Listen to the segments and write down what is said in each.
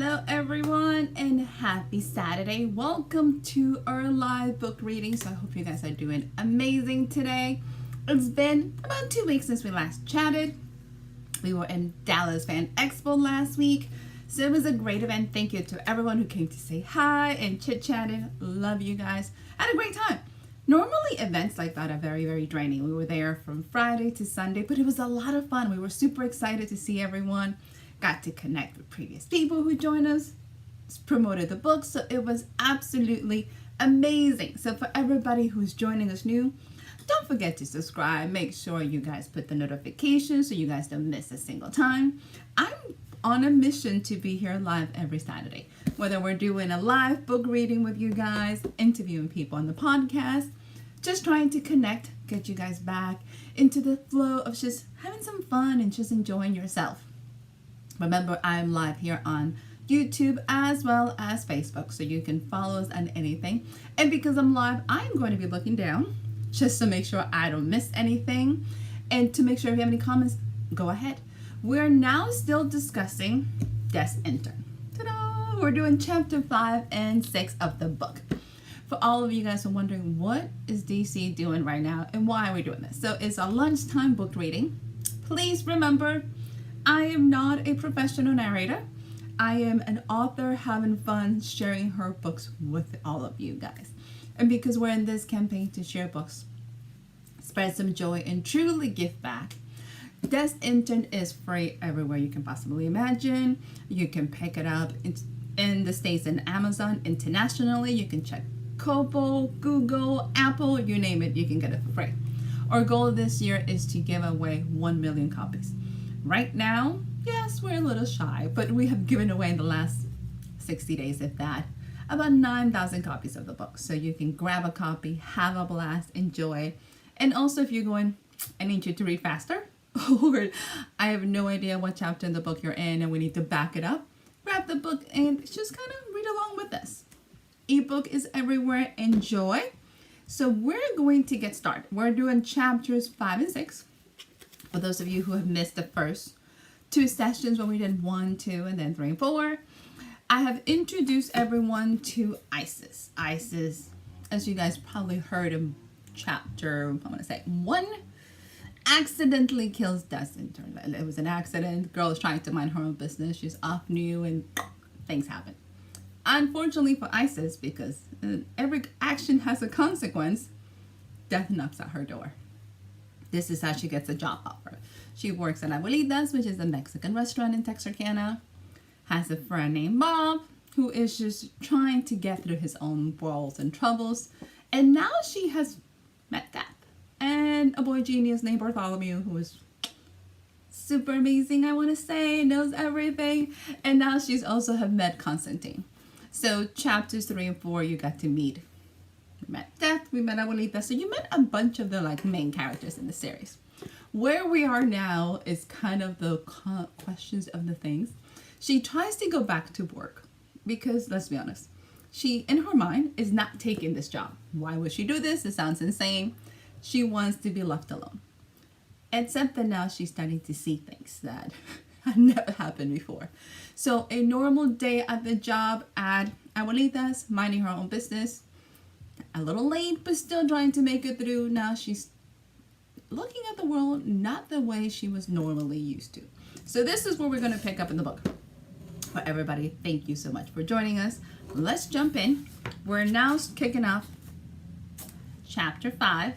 Hello everyone and happy Saturday. Welcome to our live book reading. So I hope you guys are doing amazing today. It's been about 2 weeks since we last chatted. We were in Dallas Fan Expo last week. So it was a great event. Thank you to everyone who came to say hi and chit-chatted. Love you guys. Had a great time. Normally events like that are very, very draining. We were there from Friday to Sunday, but it was a lot of fun. We were super excited to see everyone. Got to connect with previous people who joined us, promoted the book, so it was absolutely amazing. So for everybody who's joining us new, don't forget to subscribe. Make sure you guys put the notifications so you guys don't miss a single time. I'm on a mission to be here live every Saturday, whether we're doing a live book reading with you guys, interviewing people on the podcast, just trying to connect, get you guys back into the flow of just having some fun and just enjoying yourself. Remember, I'm live here on YouTube as well as Facebook, so you can follow us on anything. And because I'm live, I'm going to be looking down just to make sure I don't miss anything. And to make sure if you have any comments, go ahead. We're now still discussing Intern. Ta-da! We're doing chapter 5 and 6 of the book. For all of you guys who are wondering, what is DC doing right now and why are we doing this? So it's a lunchtime book reading. Please remember, I am not a professional narrator. I am an author having fun sharing her books with all of you guys. And because we're in this campaign to share books, spread some joy, and truly give back, Intern is free everywhere you can possibly imagine. You can pick it up in the States and Amazon. Internationally, you can check Kobo, Google, Apple, you name it, you can get it for free. Our goal this year is to give away 1 million copies. Right now, yes, we're a little shy, but we have given away in the last 60 days, if that, about 9,000 copies of the book. So you can grab a copy, have a blast, enjoy. And also if you're going, I need you to read faster, or I have no idea what chapter in the book you're in and we need to back it up, grab the book and just kind of read along with us. Ebook is everywhere. Enjoy. So we're going to get started. We're doing chapters 5 and 6. For those of you who have missed the first 2 sessions when we did 1, 2, and then 3 and 4, I have introduced everyone to Isis. Isis, as you guys probably heard in chapter, I'm going to say 1, accidentally kills Intern. It was an accident. Girl is trying to mind her own business. She's off new and things happen. Unfortunately for Isis, because every action has a consequence, death knocks at her door. This is how she gets a job offer. She works at Abuelita's, which is a Mexican restaurant in Texarkana. Has a friend named Bob, who is just trying to get through his own worlds and troubles. And now she has met Death. And a boy genius named Bartholomew, who is super amazing, I want to say, knows everything. And now she's also have met Constantine. So chapters 3 and 4, you got to meet. We met Death, we met Abuelita, so you met a bunch of the main characters in the series. Where we are now is kind of the questions of the things. She tries to go back to work because, let's be honest, she, in her mind, is not taking this job. Why would she do this? It sounds insane. She wants to be left alone. Except that now she's starting to see things that had never happened before. So a normal day at the job at Abuelita's, minding her own business, a little late, but still trying to make it through. Now she's looking at the world not the way she was normally used to. So this is where we're going to pick up in the book. For everybody, thank you so much for joining us. Let's jump in. We're now kicking off chapter 5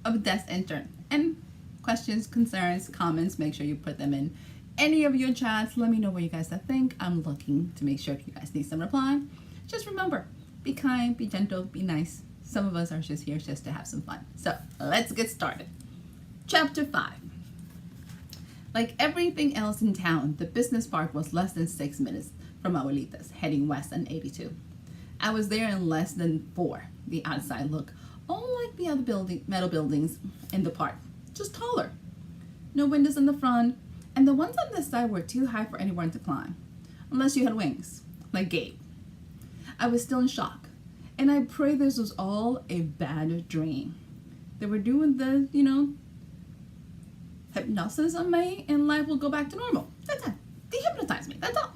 of Intern. And questions, concerns, comments, make sure you put them in any of your chats. Let me know what you guys think. I'm looking to make sure if you guys need some reply. Just remember, be kind, be gentle, be nice. Some of us are just here just to have some fun. So let's get started. Chapter 5. Like everything else in town, the business park was less than 6 minutes from Abuelita's, heading west on 82. I was there in less than 4. The outside looked all like the other metal buildings in the park, just taller. No windows in the front, and the ones on the side were too high for anyone to climb, unless you had wings, like Gabe. I was still in shock, and I pray this was all a bad dream. They were doing the, hypnosis on me, and life will go back to normal. That's it. Dehypnotize me. That's all.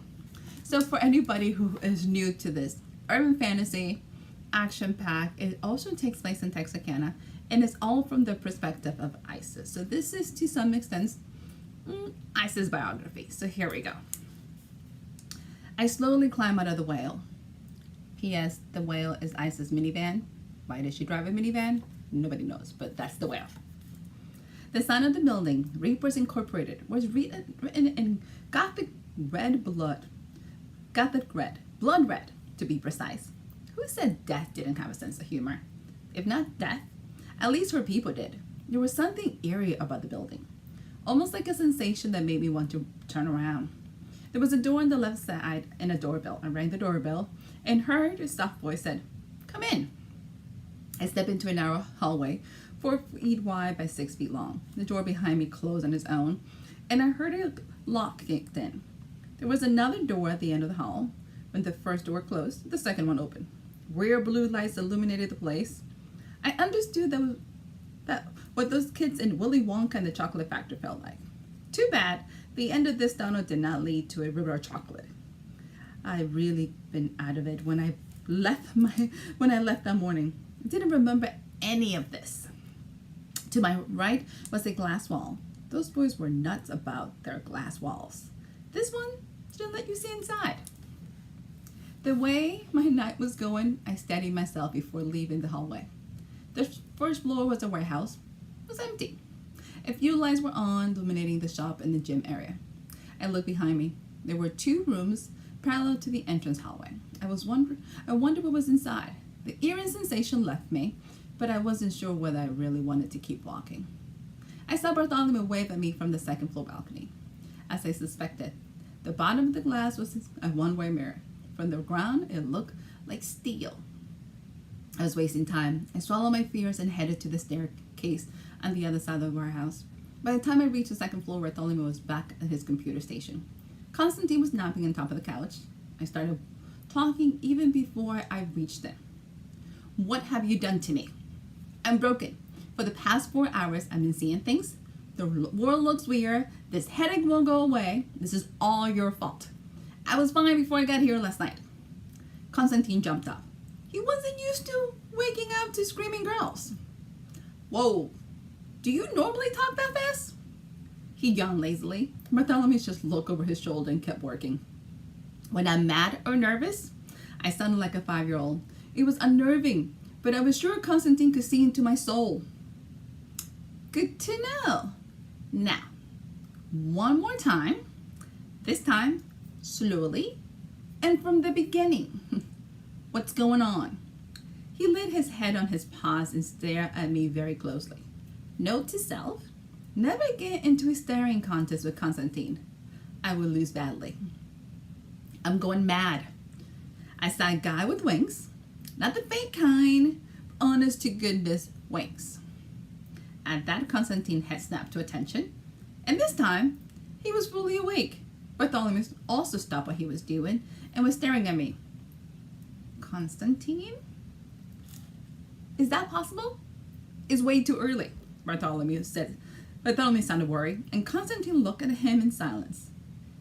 So for anybody who is new to this, urban fantasy, action pack, it also takes place in Texarkana, and it's all from the perspective of Isis. So this is to some extent Isis biography. So here we go. I slowly climb out of the whale. P.S. The whale is Isis' minivan. Why does she drive a minivan? Nobody knows, but that's the whale. The sign of the building, Reapers Incorporated, was written in Gothic red, blood red to be precise. Who said death didn't have a sense of humor? If not death, at least her people did. There was something eerie about the building, almost like a sensation that made me want to turn around. There was a door on the left side and a doorbell. I rang the doorbell and heard a soft voice said, "Come in." I stepped into a narrow hallway, 4 feet wide by 6 feet long. The door behind me closed on its own, and I heard a lock kicked in. There was another door at the end of the hall. When the first door closed, the second one opened. Rare blue lights illuminated the place. I understood that what those kids in Willy Wonka and the Chocolate Factory felt like. Too bad the end of this tunnel did not lead to a river of chocolate. I'd really been out of it when I left that morning. I didn't remember any of this. To my right was a glass wall. Those boys were nuts about their glass walls. This one didn't let you see inside. The way my night was going, I steadied myself before leaving the hallway. The first floor was a warehouse. It was empty. A few lights were on, illuminating the shop and the gym area. I looked behind me. There were 2 rooms parallel to the entrance hallway. I wondered what was inside. The eerie sensation left me, but I wasn't sure whether I really wanted to keep walking. I saw Bartholomew wave at me from the second floor balcony. As I suspected, the bottom of the glass was a one-way mirror. From the ground, it looked like steel. I was wasting time. I swallowed my fears and headed to the staircase on the other side of the warehouse. By the time I reached the second floor, Bartholomew was back at his computer station. Constantine was napping on top of the couch. I started talking even before I reached him. "What have you done to me? I'm broken. For the past 4 hours, I've been seeing things. The world looks weird. This headache won't go away. This is all your fault. I was fine before I got here last night." Constantine jumped up. He wasn't used to waking up to screaming girls. "Whoa, do you normally talk that fast?" He yawned lazily. Bartholomew just looked over his shoulder and kept working. "When I'm mad or nervous, I sounded like a 5-year-old. It was unnerving, but I was sure Constantine could see into my soul." "Good to know. Now, one more time. This time, slowly and from the beginning. What's going on?" He laid his head on his paws and stared at me very closely. Note to self: never get into a staring contest with Constantine. I will lose badly. "I'm going mad. I saw a guy with wings. Not the fake kind, honest to goodness wings." At that, Constantine had snapped to attention, and this time he was fully awake. Bartholomew also stopped what he was doing and was staring at me. "Constantine? Is that possible?" "It's way too early," Bartholomew said. Bartholomew sounded worried, and Constantine looked at him in silence.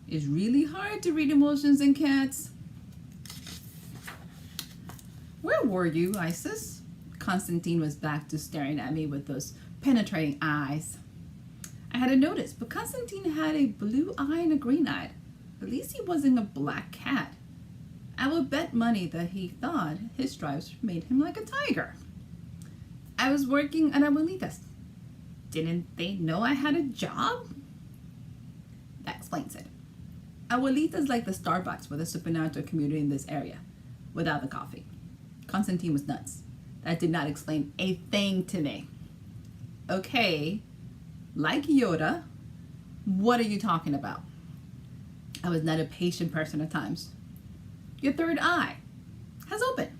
"It's really hard to read emotions in cats." "Where were you, Isis?" Constantine was back to staring at me with those penetrating eyes. I hadn't noticed, but Constantine had a blue eye and a green eye. At least he wasn't a black cat. I would bet money that he thought his stripes made him like a tiger. "I was working at Abuelita's." "Didn't they know I had a job?" That explains it. Abuelita's like the Starbucks for the supernatural community in this area, without the coffee. Constantine was nuts. That did not explain a thing to me. "Okay, like Yoda, what are you talking about?" I was not a patient person at times. "Your third eye has opened."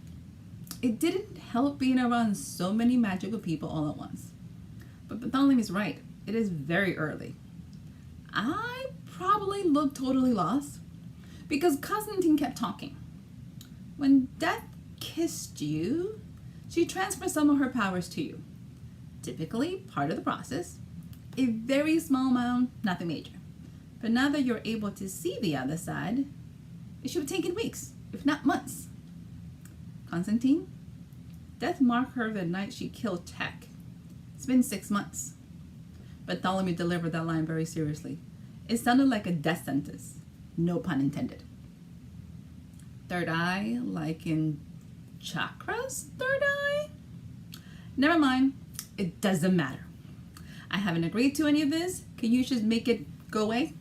It didn't help being around so many magical people all at once. But Bartholomew is right. It is very early. I probably looked totally lost because Constantine kept talking. "When Death kissed you, she transferred some of her powers to you. Typically part of the process. A very small amount, nothing major. But now that you're able to see the other side, It should have taken weeks, if not months. Constantine, death marked her the night she killed Tech. It's been 6 months. Bartholomew delivered that line very seriously. It sounded like a death sentence. No pun intended. Third eye, like in Chakra's third eye? Never mind. It doesn't matter. I haven't agreed to any of this. Can you just make it go away?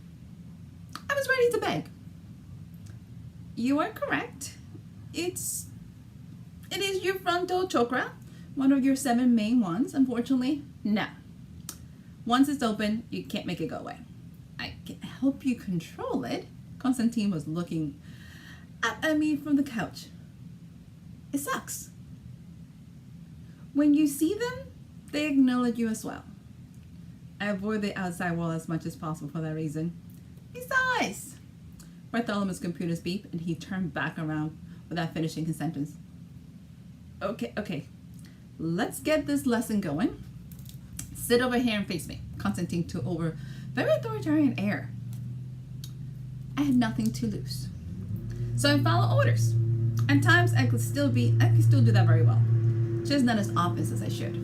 I was ready to beg. You are correct. It is your frontal chakra, one of your 7 main ones. Unfortunately, no. Once it's open, you can't make it go away. I can help you control it. Constantine was looking at me from the couch. It sucks. When you see them, they acknowledge you as well. I avoid the outside world as much as possible for that reason. Besides, Bartholomew's computer's beep and he turned back around without finishing his sentence. Okay. Let's get this lesson going. Sit over here and face me. Constantine took over very authoritarian air. I had nothing to lose. So I follow orders. At times I could still do that very well. Just not as obvious as I should.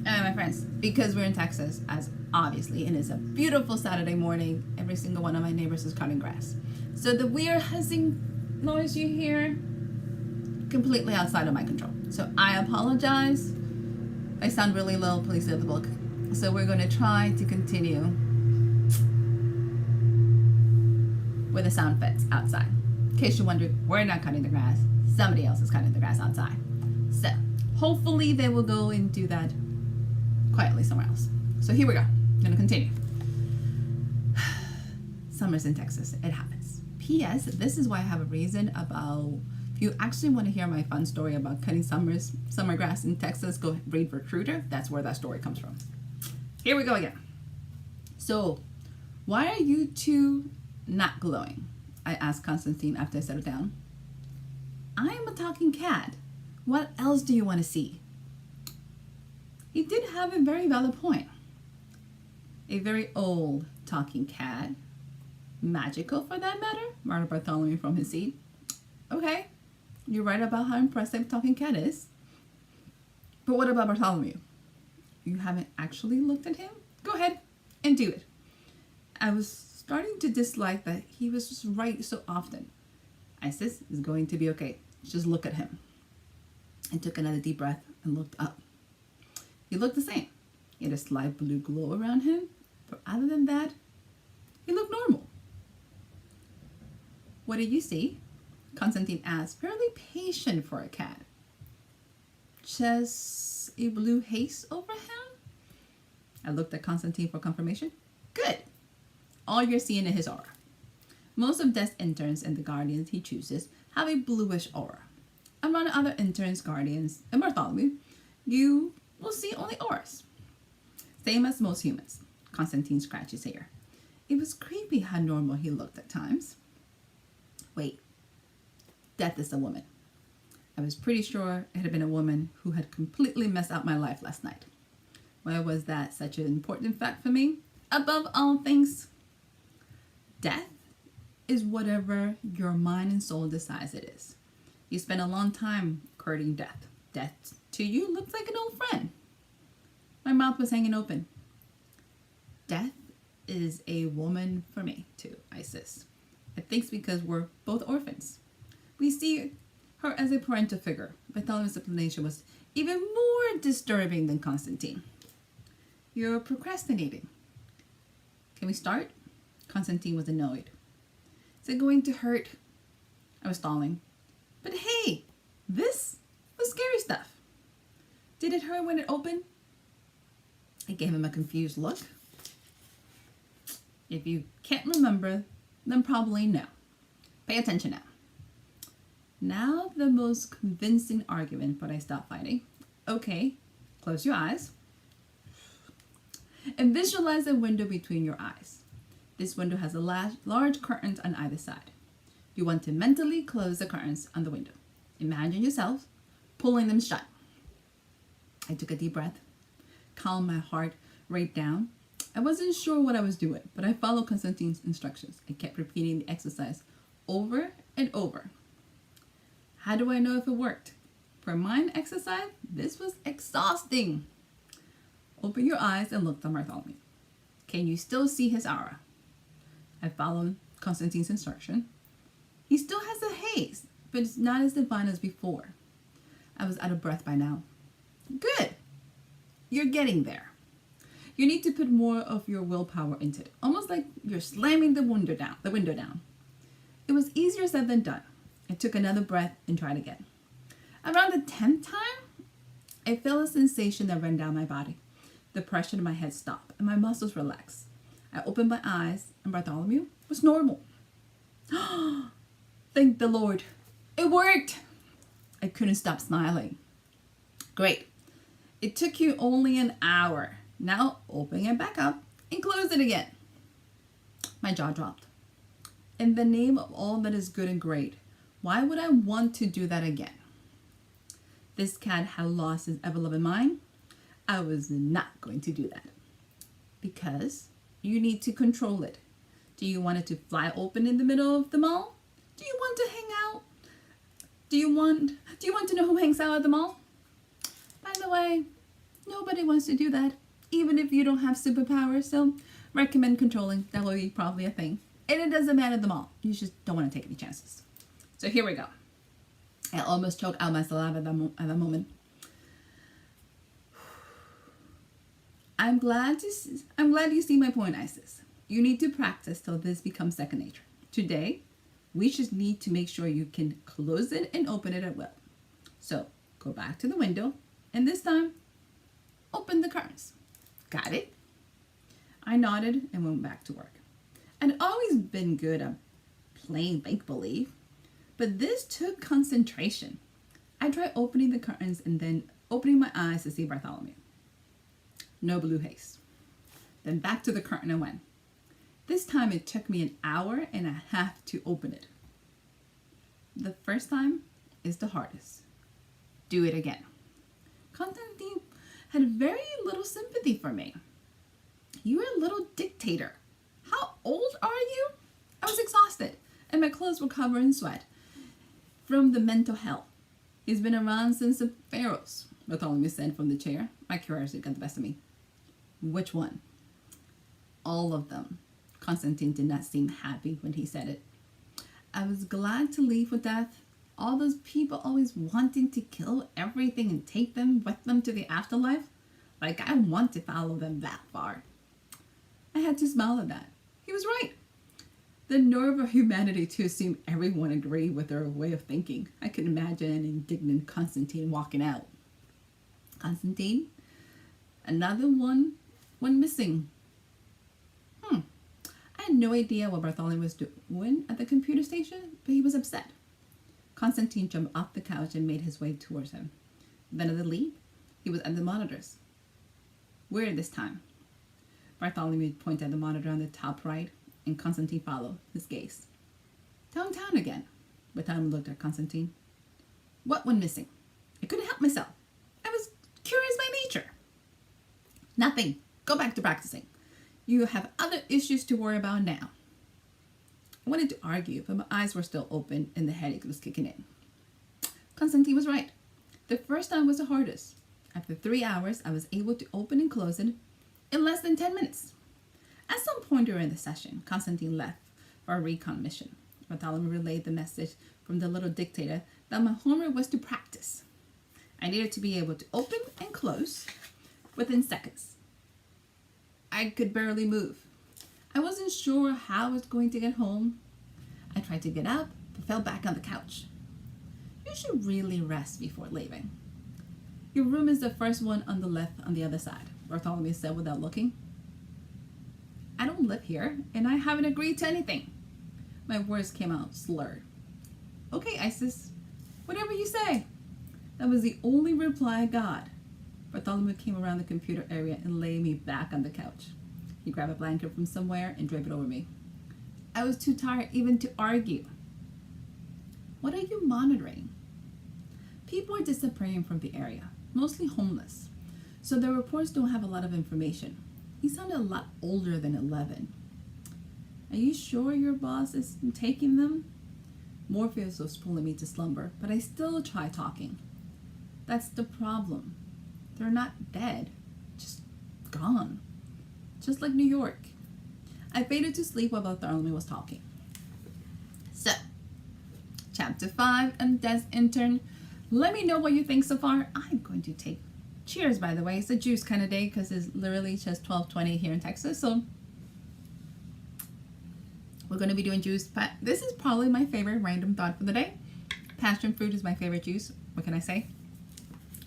And my friends, because we're in Texas, as obviously, and it's a beautiful Saturday morning, every single one of my neighbors is cutting grass. So the weird huzzing noise you hear, completely outside of my control. So I apologize. I sound really low, please read the book. So we're going to try to continue with the sound effects outside. In case you wonder, we're not cutting the grass. Somebody else is cutting the grass outside. So hopefully they will go and do that quietly somewhere else. So here we go. I'm going to continue. Summer's in Texas. It happens. P.S. This is why I have a reason about, if you actually want to hear my fun story about cutting summer grass in Texas, go read Recruiter. That's where that story comes from. Here we go again. So, why are you two not glowing? I asked Constantine after I settled down. I am a talking cat. What else do you want to see? He did have a very valid point. A very old talking cat. Magical for that matter, murmured Bartholomew from his seat. Okay, you're right about how impressive talking cat is. But what about Bartholomew? You haven't actually looked at him? Go ahead and do it. I was starting to dislike that he was just right so often. Isis is going to be okay. Just look at him. I took another deep breath and looked up. He looked the same. He had a slight blue glow around him, but other than that, he looked normal. What did you see? Constantine asked, fairly patient for a cat. Just a blue haze over him? I looked at Constantine for confirmation. Good. All you're seeing is his aura. Most of Death's interns and the guardians he chooses have a bluish aura. Among other interns, guardians, and Bartholomew, you will see only auras. Same as most humans. Constantine scratched his hair. It was creepy how normal he looked at times. Wait. Death is a woman. I was pretty sure it had been a woman who had completely messed up my life last night. Why was that such an important fact for me? Above all things, death is whatever your mind and soul decides it is. You spend a long time courting death. Death to you looks like an old friend. My mouth was hanging open. Death is a woman for me too, Isis. I think it's because we're both orphans. We see her as a parental figure. Bartholomew's explanation was even more disturbing than Constantine. You're procrastinating. Can we start? Constantine was annoyed. Is it going to hurt? I was stalling. But hey, this was scary stuff. Did it hurt when it opened? I gave him a confused look. If you can't remember, then probably no. Pay attention now. Now the most convincing argument, but I stopped fighting. Okay, close your eyes. And visualize a window between your eyes. This window has a large curtains on either side. You want to mentally close the curtains on the window. Imagine yourself pulling them shut. I took a deep breath, calmed my heart rate down. I wasn't sure what I was doing, but I followed Konstantin's instructions. I kept repeating the exercise over and over. How do I know if it worked? For mind exercise, this was exhausting. Open your eyes and look at Bartholomew. Can you still see his aura? I followed Konstantin's instruction. He still has a haze, but it's not as divine as before. I was out of breath by now. Good. You're getting there. You need to put more of your willpower into it, almost like you're slamming the window down. It was easier said than done. I took another breath and tried again. Around the 10th time, I felt a sensation that ran down my body. The pressure in my head stopped and my muscles relaxed. I opened my eyes and Bartholomew was normal. Thank the Lord. It worked. I couldn't stop smiling. Great. It took you only an hour. Now open it back up and close it again. My jaw dropped. In the name of all that is good and great, why would I want to do that again? This cat had lost his ever-loving mind. I was not going to do that. Because you need to control it. Do you want it to fly open in the middle of the mall? Do you want to hang out? Do you want to know who hangs out at the mall? By the way, nobody wants to do that, even if you don't have superpowers, so recommend controlling. That will be probably a thing. And it doesn't matter at the mall. You just don't want to take any chances. So here we go. I almost choked out my saliva at that moment. I'm glad you see my point, Isis. You need to practice till this becomes second nature. Today, we just need to make sure you can close it and open it at will. So go back to the window, and this time, open the curtains. Got it? I nodded and went back to work. I'd always been good at playing make-believe, but this took concentration. I tried opening the curtains and then opening my eyes to see Bartholomew. No blue haze. Then back to the curtain I went. This time it took me an hour and a half to open it. The first time is the hardest. Do it again. Konstantin had very little sympathy for me. You're a little dictator. How old are you? I was exhausted and my clothes were covered in sweat from the mental hell. He's been around since the pharaohs, Bartholomew said from the chair. My curiosity got the best of me. Which one? All of them. Konstantin did not seem happy when he said it. I was glad to leave with death. All those people always wanting to kill everything and take them with them to the afterlife. Like I want to follow them that far. I had to smile at that. He was right. The nerve of humanity to assume everyone agreed with their way of thinking. I could imagine an indignant Konstantin walking out. Konstantin? Another one missing. I had no idea what Bartholomew was doing at the computer station, but he was upset. Konstantin jumped off the couch and made his way towards him. Then at the leap, he was at the monitors. Weird this time. Bartholomew pointed at the monitor on the top right, and Konstantin followed his gaze. Downtown again. Bartholomew looked at Konstantin. What went missing? I couldn't help myself. I was curious by nature. Nothing. Go back to practicing. You have other issues to worry about now. I wanted to argue, but my eyes were still open and the headache was kicking in. Konstantin was right. The first time was the hardest. After 3 hours, I was able to open and close it in less than 10 minutes. At some point during the session, Konstantin left for a recon mission. Bartholomew relayed the message from the little dictator that my homework was to practice. I needed to be able to open and close within seconds. I could barely move. I wasn't sure how I was going to get home. I tried to get up, but fell back on the couch. You should really rest before leaving. Your room is the first one on the left on the other side, Bartholomew said without looking. I don't live here, and I haven't agreed to anything. My words came out slurred. Okay, Isis, whatever you say. That was the only reply I got. Bartholomew came around the computer area and laid me back on the couch. He grabbed a blanket from somewhere and draped it over me. I was too tired even to argue. What are you monitoring? People are disappearing from the area, mostly homeless, so the reports don't have a lot of information. He sounded a lot older than 11. Are you sure your boss is taking them? Morpheus was pulling me to slumber, but I still try talking. That's the problem. They're not dead, just gone. Just like New York. I faded to sleep while Bartholomew was talking. So, Chapter 5 and Des Intern. Let me know what you think so far. I'm going to take cheers, by the way. It's a juice kind of day because it's literally just 12:20 here in Texas. So, we're going to be doing juice. But this is probably my favorite random thought for the day. Passion fruit is my favorite juice. What can I say?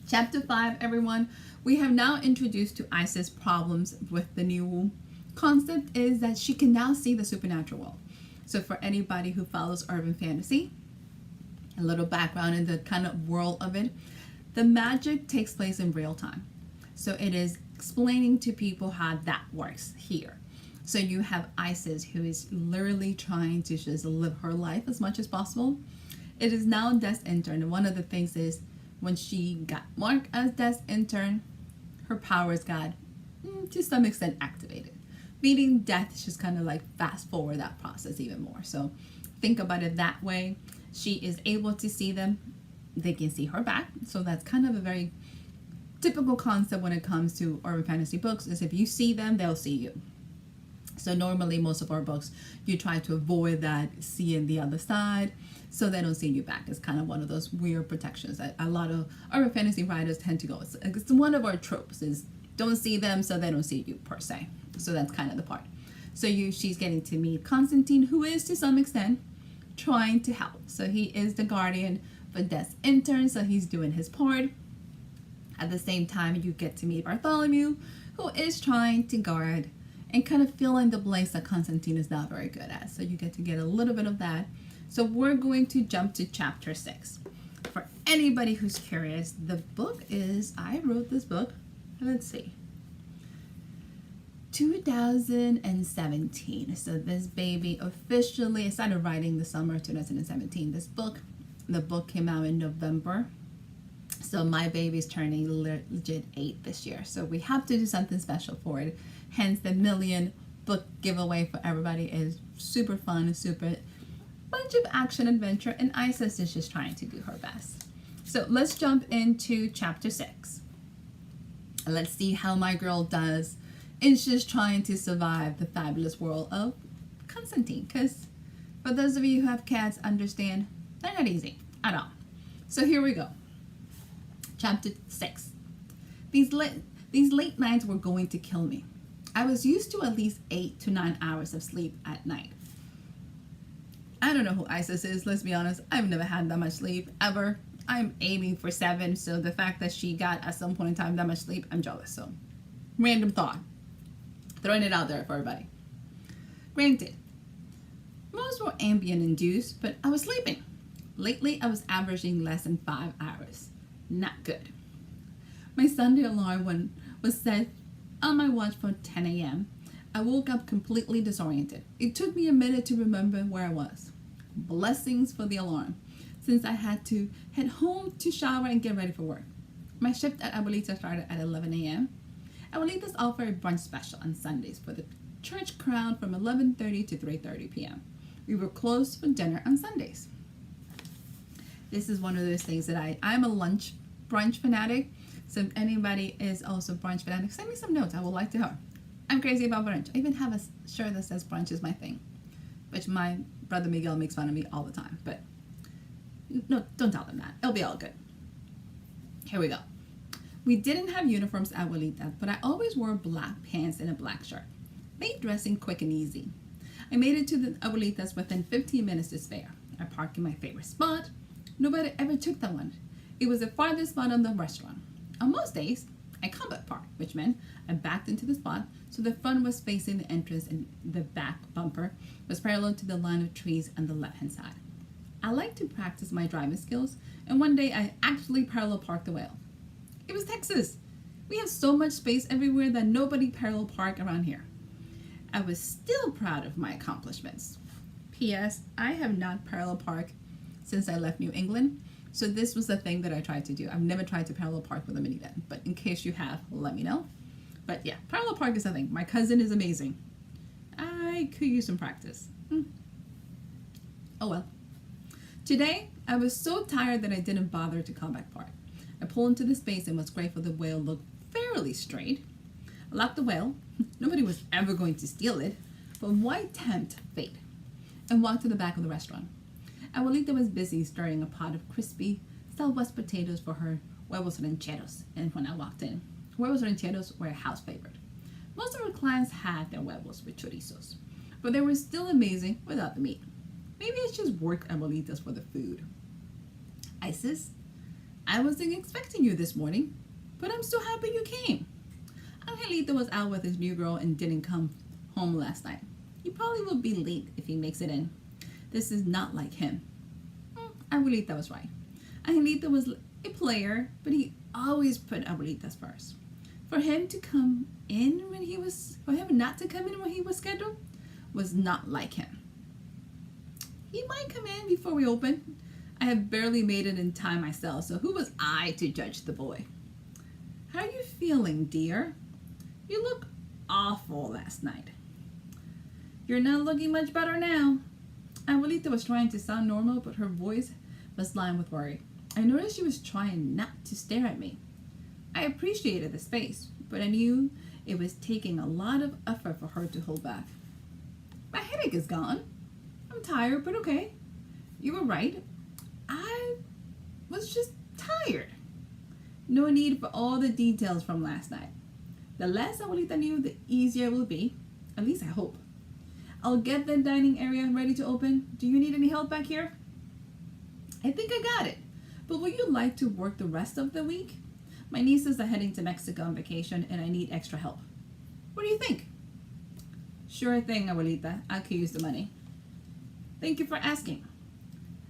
Chapter 5, everyone. We have now introduced to Isis problems with the new concept is that she can now see the supernatural world. So for anybody who follows urban fantasy, a little background in the kind of world of it, the magic takes place in real time. So it is explaining to people how that works here. So you have Isis, who is literally trying to just live her life as much as possible. It is now Des Intern, and one of the things is when she got marked as Des Intern, her powers got to some extent activated. Meaning death just kind of like fast forward that process even more. So think about it that way. She is able to see them. They can see her back. So that's kind of a very typical concept when it comes to urban fantasy books is if you see them, they'll see you. So normally most of our books, you try to avoid that seeing the other side so they don't see you back. It's kind of one of those weird protections that a lot of urban fantasy writers tend to go. It's one of our tropes is don't see them so they don't see you per se. So that's kind of the part. So she's getting to meet Constantine, who is to some extent trying to help. So he is the guardian for Des Intern, so he's doing his part. At the same time, you get to meet Bartholomew, who is trying to guard and kind of fill in the blanks that Constantine is not very good at. So you get to get a little bit of that. So we're going to jump to chapter 6. For anybody who's curious, the book is, I wrote this book, let's see, 2017. So this baby officially, I started writing the summer of 2017. The book came out in November. So my baby's turning legit 8 this year. So we have to do something special for it. Hence the million book giveaway for everybody is super fun, super bunch of action adventure, and Isis is just trying to do her best. So let's jump into chapter 6. And let's see how my girl does in just trying to survive the fabulous world of Constantine. Because for those of you who have cats, understand they're not easy at all. So here we go. Chapter 6. These late nights were going to kill me. I was used to at least 8 to 9 hours of sleep at night. I don't know who Isis is, let's be honest. I've never had that much sleep, ever. I'm aiming for 7, so the fact that she got at some point in time that much sleep, I'm jealous. So, random thought. Throwing it out there for everybody. Granted, most were ambient induced, but I was sleeping. Lately, I was averaging less than 5 hours. Not good. My Sunday alarm was set on my watch for 10 a.m. I woke up completely disoriented. It took me a minute to remember where I was. Blessings for the alarm, since I had to head home to shower and get ready for work. My shift at Abuelita started at 11 a.m. Abuelitas offer a brunch special on Sundays for the church crowd from 11:30 to 3:30 p.m. We were closed for dinner on Sundays. This is one of those things that I'm a brunch fanatic. So if anybody is also brunch fanatic, send me some notes. I would like to hear. I'm crazy about brunch. I even have a shirt that says brunch is my thing, which my brother Miguel makes fun of me all the time. But no, don't tell them that. It'll be all good. Here we go. We didn't have uniforms at Abuelitas, but I always wore black pants and a black shirt. Made dressing quick and easy. I made it to the Abuelitas within 15 minutes to spare. I parked in my favorite spot. Nobody ever took that one. It was the farthest spot on the restaurant. On most days, I combat parked, which meant I backed into the spot so the front was facing the entrance and the back bumper was parallel to the line of trees on the left-hand side. I like to practice my driving skills, and one day I actually parallel parked the whale. It was Texas. We have so much space everywhere that nobody parallel park around here. I was still proud of my accomplishments. P.S. I have not parallel parked since I left New England, so this was the thing that I tried to do. I've never tried to parallel park with a minivan, but in case you have, let me know. But yeah, parallel park is something. My cousin is amazing. I could use some practice. Oh well. Today, I was so tired that I didn't bother to come back park. I pulled into the space and was grateful the whale looked fairly straight. I locked the whale. Nobody was ever going to steal it, but why tempt fate? And walked to the back of the restaurant. Abuelita was busy stirring a pot of crispy Southwest potatoes for her huevos rancheros, and when I walked in, huevos rancheros were a house favorite. Most of her clients had their huevos with chorizos, but they were still amazing without the meat. Maybe it's just work abuelitas for the food. Isis, I wasn't expecting you this morning, but I'm so happy you came. Angelito was out with his new girl and didn't come home last night. He probably will be late if he makes it in. This is not like him. Abuelita was right. Angelito was a player, but he always put abuelitas first. For him not to come in when he was scheduled was not like him. He might come in before we open. I have barely made it in time myself, so who was I to judge the boy? How are you feeling, dear? You look awful last night. You're not looking much better now. Abuelita was trying to sound normal, but her voice was lined with worry. I noticed she was trying not to stare at me. I appreciated the space, but I knew it was taking a lot of effort for her to hold back. My headache is gone. I'm tired, but okay. You were right. I was just tired. No need for all the details from last night. The less Abuelita knew, the easier it will be. At least I hope. I'll get the dining area ready to open. Do you need any help back here? I think I got it. But would you like to work the rest of the week? My nieces are heading to Mexico on vacation and I need extra help. What do you think? Sure thing, Abuelita. I could use the money. Thank you for asking.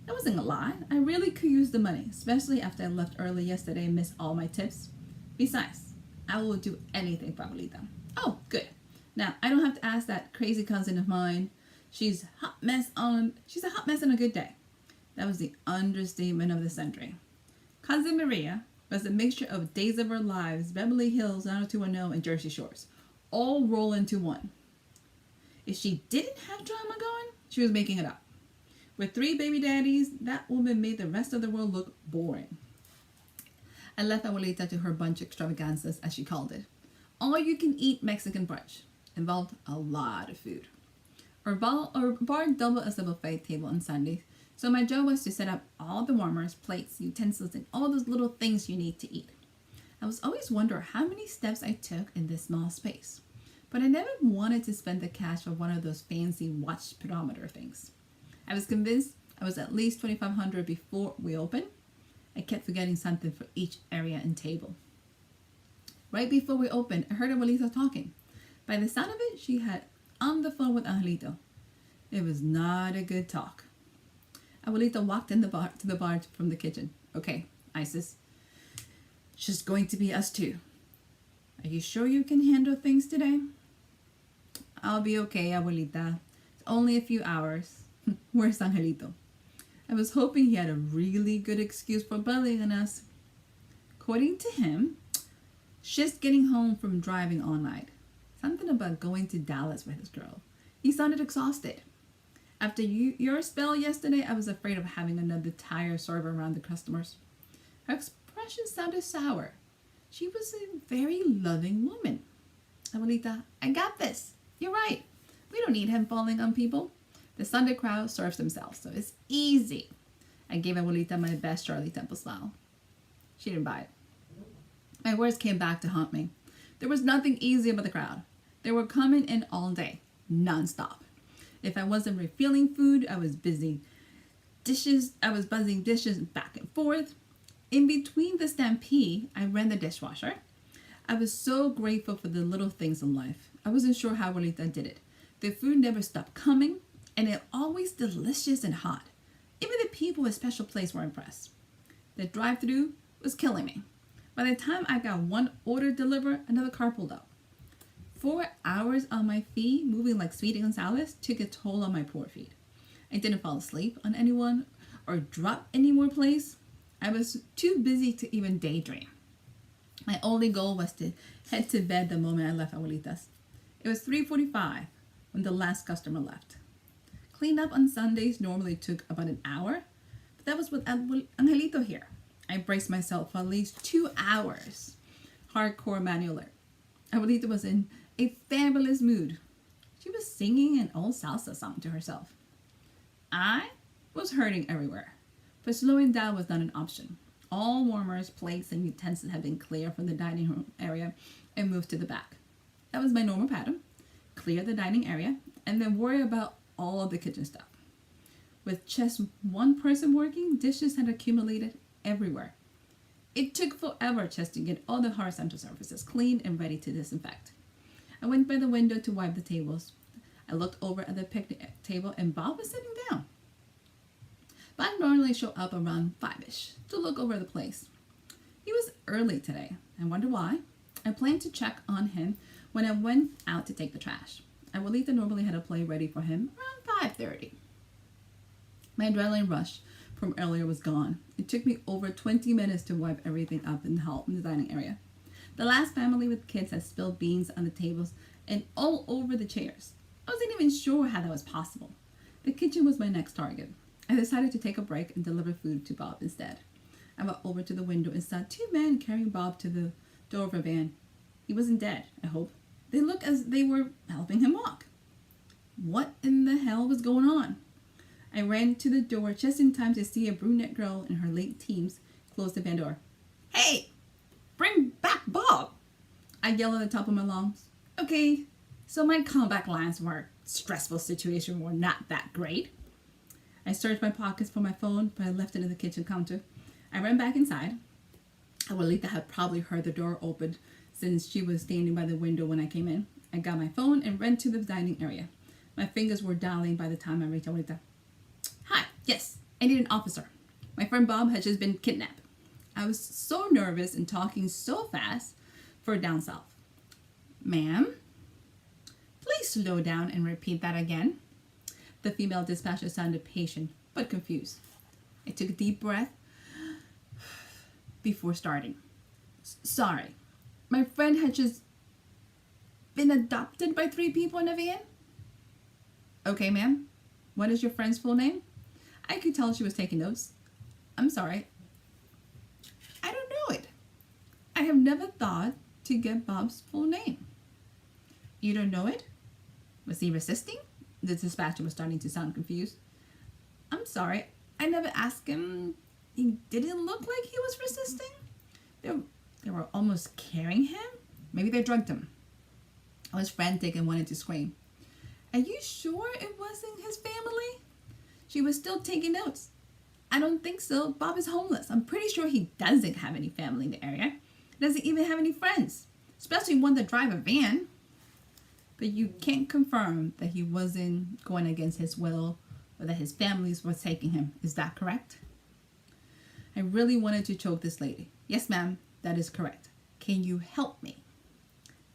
That wasn't a lot. I really could use the money, especially after I left early yesterday and missed all my tips. Besides, I will do anything for Abuelita. Oh, good. Now, I don't have to ask that crazy cousin of mine. She's a hot mess on a good day. That was the understatement of the century. Cousin Maria was a mixture of Days of Our Lives, Beverly Hills 90210, and Jersey Shores, all roll into one. If she didn't have drama going, she was making it up. With 3 baby daddies, that woman made the rest of the world look boring. I left Abuelita to her bunch extravaganzas, as she called it. All-you-can-eat Mexican brunch. Involved a lot of food. Our bar doubled as a buffet table on Sundays, so my job was to set up all the warmers, plates, utensils, and all those little things you need to eat. I was always wondering how many steps I took in this small space, but I never wanted to spend the cash for one of those fancy watch speedometer things. I was convinced I was at least $2,500 before we opened. I kept forgetting something for each area and table. Right before we opened, I heard Abuelita talking. By the sound of it, she had on the phone with Angelito. It was not a good talk. Abuelita walked to the bar from the kitchen. Okay, Isis. It's just going to be us two. Are you sure you can handle things today? I'll be okay, Abuelita. It's only a few hours. Where's Angelito? I was hoping he had a really good excuse for bullying us. According to him, just getting home from driving all night. Something about going to Dallas with his girl. He sounded exhausted. After your spell yesterday, I was afraid of having another tired server around the customers. Her expression sounded sour. She was a very loving woman. Abuelita, I got this. You're right. We don't need him falling on people. The Sunday crowd serves themselves, so it's easy. I gave Abuelita my best Charlie Temple smile. She didn't buy it. My words came back to haunt me. There was nothing easy about the crowd. They were coming in all day, non-stop. If I wasn't refilling food, I was buzzing dishes back and forth. In between the stampede, I ran the dishwasher. I was so grateful for the little things in life. I wasn't sure how Abuelita did it. The food never stopped coming, and it always delicious and hot. Even the people with special place were impressed. The drive-thru was killing me. By the time I got one order delivered, another car pulled up. 4 hours on my feet, moving like Sweetie Gonzalez, took a toll on my poor feet. I didn't fall asleep on anyone or drop any more plays. I was too busy to even daydream. My only goal was to head to bed the moment I left Abuelita's. It was 3:45 when the last customer left. Cleanup on Sundays normally took about an hour, but that was with Angelito here. I braced myself for at least 2 hours. Hardcore manual alert. Abuelita was in a fabulous mood. She was singing an old salsa song to herself. I was hurting everywhere, but slowing down was not an option. All warmers, plates, and utensils had been cleared from the dining room area and moved to the back. That was my normal pattern. Clear the dining area and then worry about all of the kitchen stuff. With just one person working, dishes had accumulated everywhere. It took forever just to get all the horizontal surfaces cleaned and ready to disinfect. I went by the window to wipe the tables. I looked over at the picnic table and Bob was sitting down. Bob normally showed up around 5-ish to look over the place. He was early today. I wonder why. I planned to check on him when I went out to take the trash. Abuelita normally had a play ready for him around 5:30. My adrenaline rush from earlier was gone. It took me over 20 minutes to wipe everything up and help in the dining area. The last family with kids had spilled beans on the tables and all over the chairs. I wasn't even sure how that was possible. The kitchen was my next target. I decided to take a break and deliver food to Bob instead. I went over to the window and saw 2 men carrying Bob to the door of a van. He wasn't dead, I hope. They looked as they were helping him walk. What in the hell was going on? I ran to the door just in time to see a brunette girl in her late teens close the van door. "Hey, bring back Bob!" I yelled at the top of my lungs. Okay, so my comeback lines were stressful situation were not that great. I searched my pockets for my phone, but I left it in the kitchen counter. I ran back inside. Abuelita had probably heard the door open since she was standing by the window when I came in. I got my phone and ran to the dining area. My fingers were dialing by the time I reached Abuelita. "Hi, yes, I need an officer. My friend Bob had just been kidnapped." I was so nervous and talking so fast for down south. "Ma'am, please slow down and repeat that again." The female dispatcher sounded patient but confused. I took a deep breath before starting. "Sorry, my friend had just been adopted by 3 people in a van." "Okay, ma'am. What is your friend's full name?" I could tell she was taking notes. "I'm sorry. I don't know it. I have never thought to get Bob's full name." "You don't know it? Was he resisting?" The dispatcher was starting to sound confused. "I'm sorry. I never asked him. He didn't look like he was resisting. They were almost carrying him. Maybe they drugged him." I was frantic and wanted to scream. "Are you sure it wasn't his family?" She was still taking notes. "I don't think so. Bob is homeless. I'm pretty sure he doesn't have any family in the area. He doesn't even have any friends, especially one that drive a van." "But you can't confirm that he wasn't going against his will or that his family was taking him. Is that correct?" I really wanted to choke this lady. "Yes, ma'am, that is correct. Can you help me?"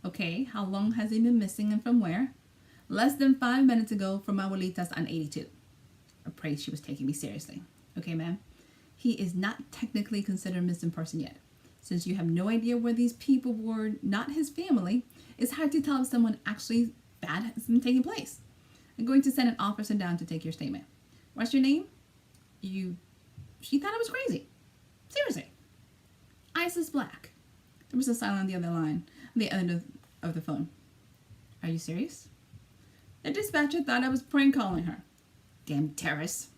"Okay, how long has he been missing and from where?" "Less than 5 minutes ago from Abuelita's on 82. I prayed she was taking me seriously. "Okay, ma'am. He is not technically considered a missing person yet. Since you have no idea where these people were, not his family, it's hard to tell if someone actually bad has been taking place. I'm going to send an officer down to take your statement. What's your name?" She thought I was crazy. Seriously. "Isis Black." There was a silence on the other line, on the end of the phone. "Are you serious?" The dispatcher thought I was prank calling her. Damn terrorists.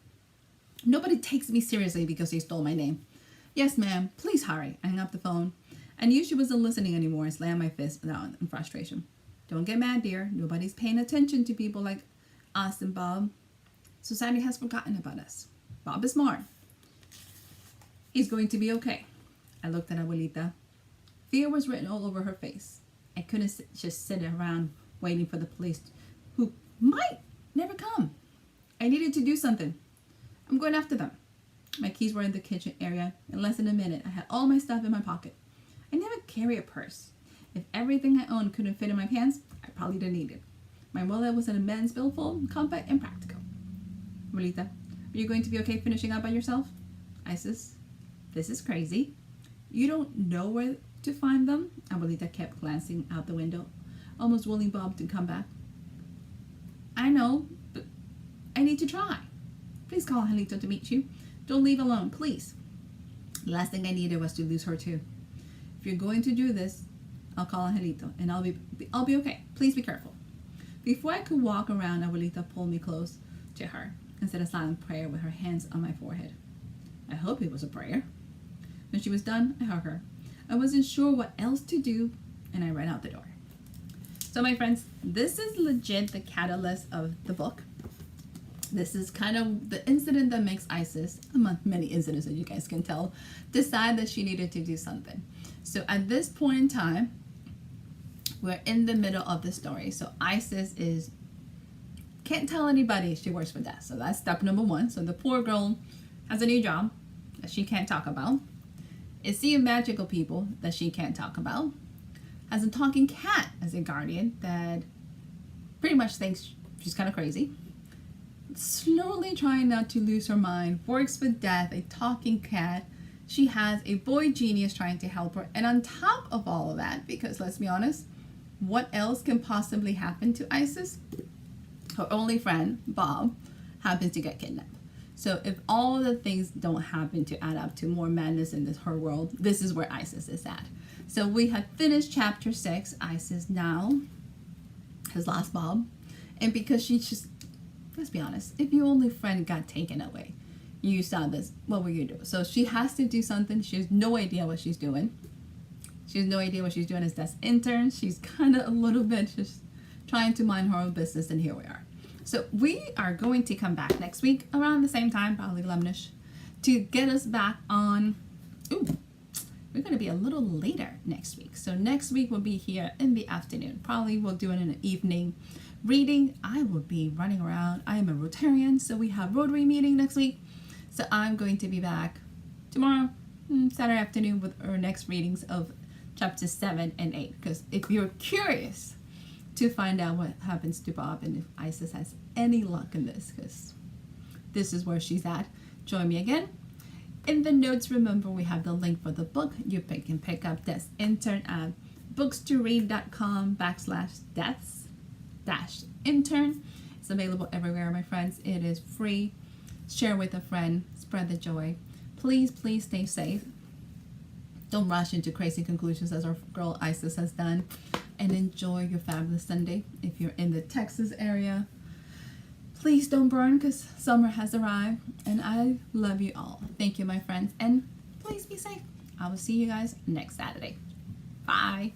Nobody takes me seriously because they stole my name. "Yes, ma'am. Please hurry." I hung up the phone. I knew she wasn't listening anymore and slammed my fist down in frustration. "Don't get mad, dear. Nobody's paying attention to people like us and Bob. Society has forgotten about us. Bob is smart. He's going to be okay." I looked at Abuelita. Fear was written all over her face. I couldn't just sit around waiting for the police who might never come. I needed to do something. "I'm going after them." My keys were in the kitchen area. In less than a minute, I had all my stuff in my pocket. I never carry a purse. If everything I owned couldn't fit in my pants, I probably didn't need it. My wallet was an immense billfold, compact and practical. "Abuelita, are you going to be okay finishing up by yourself?" "Isis, this is crazy. You don't know where to find them. Abuelita kept glancing out the window, almost willing Bob to come back. I know, but I need to try. Please call Angelito to meet you. Don't leave alone, please. The last thing I needed was to lose her too. If you're going to do this, I'll call Angelito and I'll be okay. Please be careful. Before I could walk around, Abuelita pulled me close to her and said a silent prayer with her hands on my forehead. I hope it was a prayer. When she was done, I hugged her. I wasn't sure what else to do, and I ran out the door. So my friends, this is legit the catalyst of the book. This is kind of the incident that makes Isis, among many incidents that you guys can tell, decide that she needed to do something. So at this point in time, we're in the middle of the story. So Isis can't tell anybody she works for death. So that's step number one. So the poor girl has a new job that she can't talk about. Is seeing magical people that she can't talk about. Has a talking cat as a guardian that pretty much thinks she's kind of crazy. Slowly trying not to lose her mind. Works for death, a talking cat. She has a boy genius trying to help her. And on top of all of that, because let's be honest, what else can possibly happen to Isis? Her only friend, Bob, happens to get kidnapped. So if all the things don't happen to add up to more madness in her world, this is where Isis is at. So we have finished chapter 6. Isis now has lost Bob. And because she just, let's be honest, if your only friend got taken away, you saw this, what will you do? So she has to do something. She has no idea what she's doing. She has no idea what she's doing as this intern. She's kind of a little bit just trying to mind her own business, and here we are. So we are going to come back next week around the same time, probably 11ish, to get us back on. Ooh, we're going to be a little later next week. So next week we'll be here in the afternoon. Probably we'll do it in the evening reading. I will be running around. I am a Rotarian, so we have Rotary meeting next week. So I'm going to be back tomorrow, Saturday afternoon, with our next readings of chapters 7 and 8. Because if you're curious to find out what happens to Bob and if Isis has any luck in this, because this is where she's at, join me again. In the notes, remember, we have the link for the book. You can pick up this Intern at books-to-read.com/deaths-intern. It's available everywhere, my friends. It is free. Share with a friend. Spread the joy. Please, please stay safe. Don't rush into crazy conclusions as our girl Isis has done. And enjoy your fabulous Sunday. If you're in the Texas area, please don't burn, because summer has arrived. And I love you all. Thank you, my friends. And please be safe. I will see you guys next Saturday. Bye.